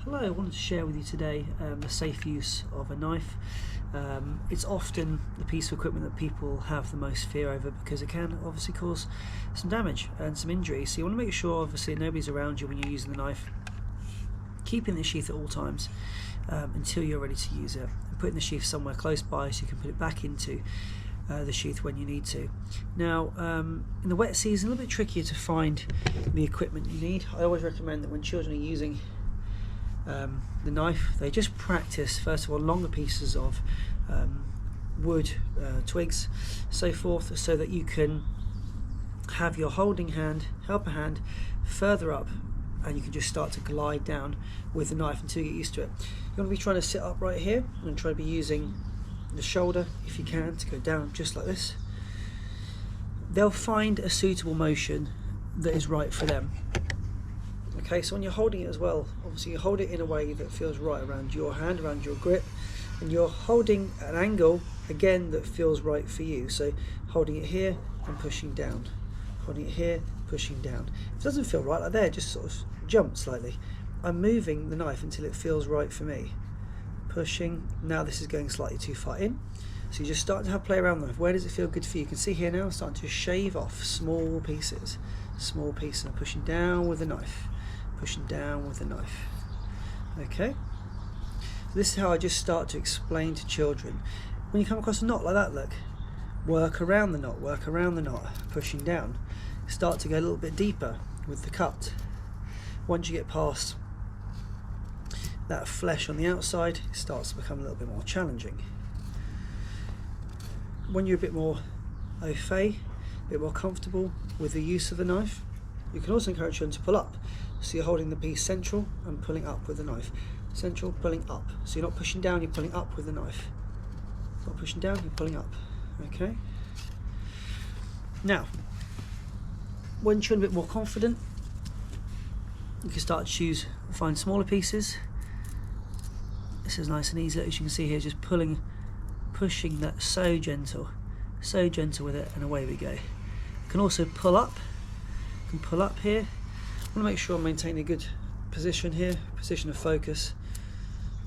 Hello, I wanted to share with you today the safe use of a knife. It's often the piece of equipment that people have the most fear over because it can obviously cause some damage and some injury. So you want to make sure obviously nobody's around you when you're using the knife, keeping the sheath at all times until you're ready to use it, and putting the sheath somewhere close by so you can put it back into the sheath when you need to. Now in the wet season, a little bit trickier to find the equipment you need. I always recommend that when children are using the knife, they just practice first of all longer pieces of wood, twigs, so forth, so that you can have your holding hand, helper hand further up, and you can just start to glide down with the knife until you get used to it. You want to be trying to sit up right here and try to be using the shoulder if you can to go down just like this. They'll find a suitable motion that is right for them. Okay, so when you're holding it as well, obviously you hold it in a way that feels right around your hand, around your grip, and you're holding an angle again that feels right for you. So holding it here and pushing down, holding it here, pushing down. If it doesn't feel right like there, just sort of jump slightly. I'm moving the knife until it feels right for me. Pushing, now this is going slightly too far in. So you just start to have play around the knife. Where does it feel good for you? You can see here now I'm starting to shave off small pieces. I'm pushing down with the knife. Pushing down with the knife. Okay, so this is how I just start to explain to children. When you come across a knot like that, look, work around the knot, pushing down. Start to go a little bit deeper with the cut. Once you get past that flesh on the outside, it starts to become a little bit more challenging. When you're a bit more au fait, a bit more comfortable with the use of the knife, you can also encourage children to pull up. So you're holding the piece central and pulling up with the knife. Central, pulling up. So you're not pushing down, you're pulling up with the knife. Not pushing down, you're pulling up. Okay. Now, when you're a bit more confident, you can start to find smaller pieces. This is nice and easy, as you can see here, just pushing that so gentle with it, and away we go. You can also pull up. You can pull up here. I want to make sure I'm maintaining a good position here, position of focus,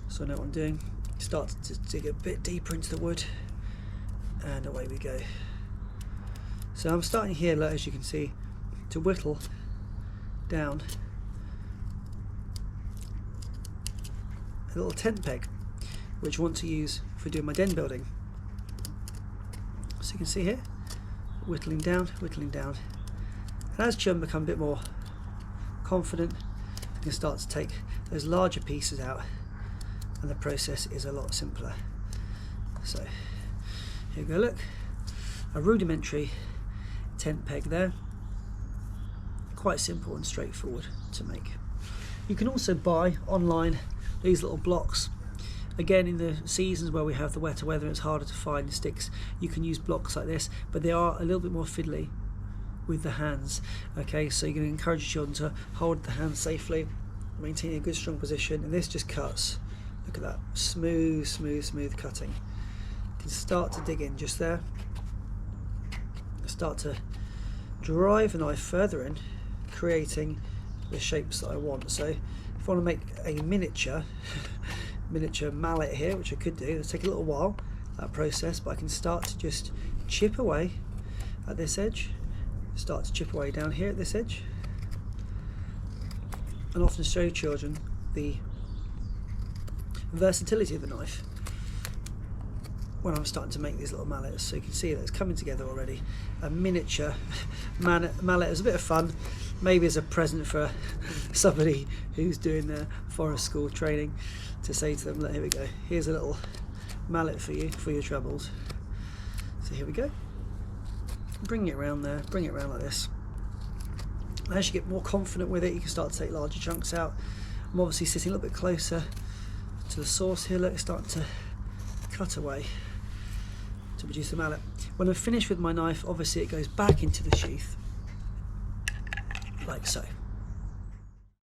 so I know what I'm doing. Start to dig a bit deeper into the wood, and away we go. So I'm starting here, as you can see, to whittle down a little tent peg, which I want to use for doing my den building. So you can see here, whittling down, and as children become a bit more confident, you can start to take those larger pieces out, and the process is a lot simpler. So here we go, look, a rudimentary tent peg there, quite simple and straightforward to make. You can also buy online these little blocks. Again, in the seasons where we have the wetter weather, it's harder to find sticks. You can use blocks like this, but they are a little bit more fiddly with the hands. Okay, so you're going to encourage your children to hold the hands safely, maintain a good strong position, and this just cuts. Look at that, smooth cutting. You can start to dig in just there, start to drive the knife further in, creating the shapes that I want. So if I want to make a miniature mallet here, which I could do, it'll take a little while, that process, but I can start to just chip away at this edge, start to chip away down here at this edge, and often show children the versatility of the knife when I'm starting to make these little mallets. So you can see that it's coming together already. A miniature mallet is a bit of fun, maybe as a present for somebody who's doing their forest school training, to say to them, look, here we go, here's a little mallet for you for your troubles. So here we go. Bring it around there, bring it around like this. As you get more confident with it, you can start to take larger chunks out. I'm obviously sitting a little bit closer to the source here. Look, it's starting to cut away to produce the mallet. When I'm finished with my knife, obviously it goes back into the sheath, like so.